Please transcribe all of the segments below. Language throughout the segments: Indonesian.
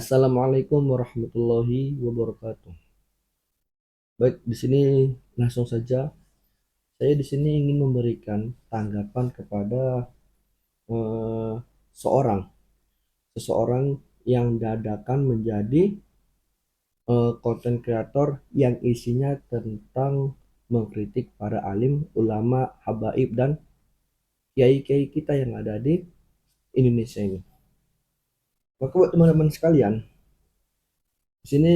Assalamualaikum warahmatullahi wabarakatuh. Baik, di sini langsung saja. Saya di sini ingin memberikan tanggapan kepada eh, seorang seseorang yang dadakan menjadi konten kreator yang isinya tentang mengkritik para alim, ulama, habaib dan kiai-kiai kita yang ada di Indonesia ini. Maka buat teman-teman sekalian, di sini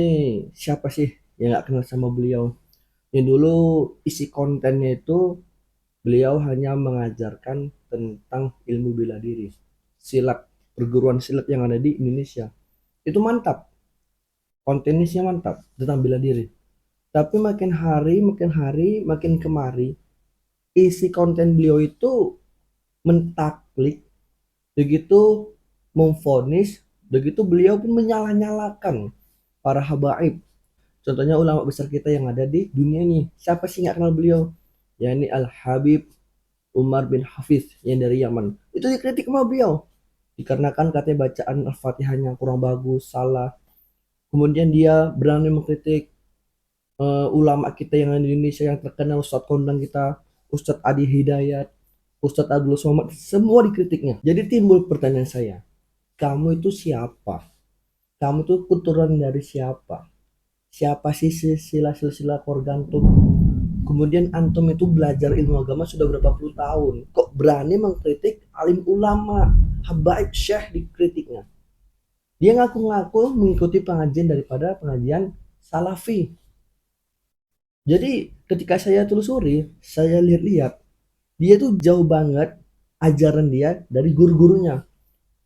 siapa sih yang nggak kenal sama beliau? Yang dulu isi kontennya itu beliau hanya mengajarkan tentang ilmu bela diri, silat, perguruan silat yang ada di Indonesia. Itu mantap, kontennya mantap tentang bela diri. Tapi makin hari, makin kemari, isi konten beliau itu mentaklik, begitu memfonis, begitu beliau pun menyalah-nyalakan para habaib. Contohnya ulama besar kita yang ada di dunia ini. Siapa sih nggak kenal beliau? Ya ini Al-Habib Umar bin Hafiz yang dari Yaman. Itu dikritik sama beliau. Dikarenakan katanya bacaan Al-Fatihahnya kurang bagus, salah. Kemudian dia berani mengkritik ulama kita yang ada di Indonesia yang terkenal, Ustadz Kondang kita, Ustadz Adi Hidayat, Ustadz Abdul Somad, semua dikritiknya. Jadi timbul pertanyaan saya, kamu itu siapa? Kamu itu keturunan dari siapa? Siapa sih silsilah keluarga antum? Kemudian antum itu belajar ilmu agama sudah berapa puluh tahun. Kok berani mengkritik alim ulama, habaib syekh dikritiknya? Dia ngaku-ngaku mengikuti pengajian daripada pengajian salafi. Jadi ketika saya telusuri, saya lihat-lihat, dia tuh jauh banget ajaran dia dari guru-gurunya.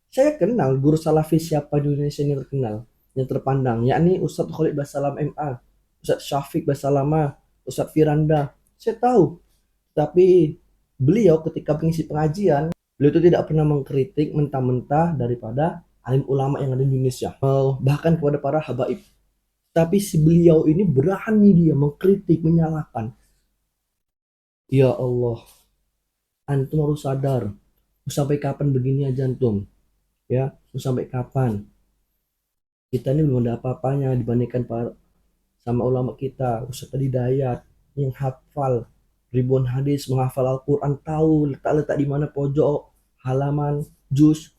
Saya kenal guru salafi siapa di Indonesia yang terkenal, yang terpandang, yakni Ustadz Khalid Basalam MA, Ustadz Syafiq Basalama, Ustadz Firanda. Saya tahu, tapi beliau ketika mengisi pengajian, beliau itu tidak pernah mengkritik mentah-mentah daripada alim ulama yang ada di Indonesia, bahkan kepada para habaib. Tapi si beliau ini berani dia mengkritik, menyalahkan. Ya Allah, antum harus sadar. Sampai kapan begini aja antum? Ya, sampai kapan? Kita ini belum ada apa-apanya dibandingkan sama ulama kita, Ustaz Hidayat yang hafal ribuan hadis, menghafal Al-Quran, tahu letak-letak di mana pojok, halaman, juz.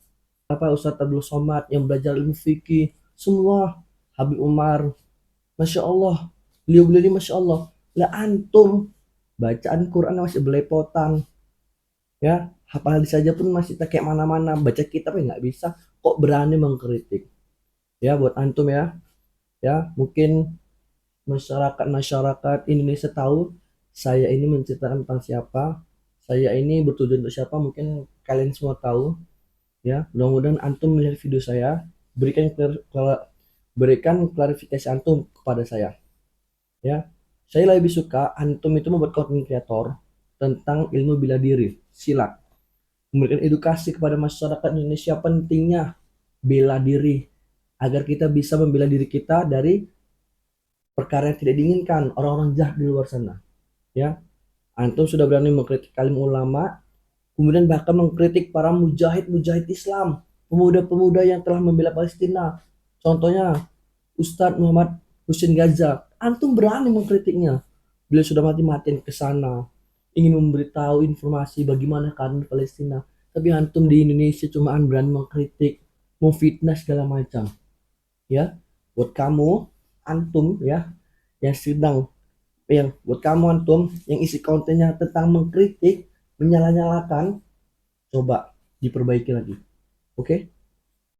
Apa Ustaz Abdul Somad yang belajar ilmu fikih, semua Habib Umar, Masya Allah, beliau-beliau ini Masya Allah. Lah antum bacaan Quran masih belepotan, ya hafal hadis saja pun masih tak kayak mana-mana, baca kitab ya nggak bisa, kok berani mengkritik? Ya buat antum ya mungkin masyarakat Indonesia tahu saya ini menceritakan tentang siapa, saya ini bertujuan untuk siapa, mungkin kalian semua tahu. Ya mudah-mudahan antum melihat video saya, berikan berikan klarifikasi antum kepada saya. Ya, saya lebih suka antum itu membuat konten kreator tentang ilmu bela diri, silat, memberikan edukasi kepada masyarakat Indonesia pentingnya bela diri agar kita bisa membela diri kita dari perkara yang tidak diinginkan orang-orang jahat di luar sana. Ya, antum sudah berani mengkritik kalim ulama, kemudian bahkan mengkritik para mujahid-mujahid Islam, pemuda-pemuda yang telah membela Palestina. Contohnya Ustadz Muhammad Husin Gaza. Antum berani mengkritiknya. Beliau sudah mati-matian ke sana, ingin memberitahu informasi bagaimana keadaan Palestina. Tapi antum di Indonesia cuma berani mengkritik, memfitnah segala macam. Ya, buat kamu antum ya yang sedang yang buat kamu antum yang isi kontennya tentang mengkritik, menyalah-nyalakan, coba diperbaiki lagi. Oke?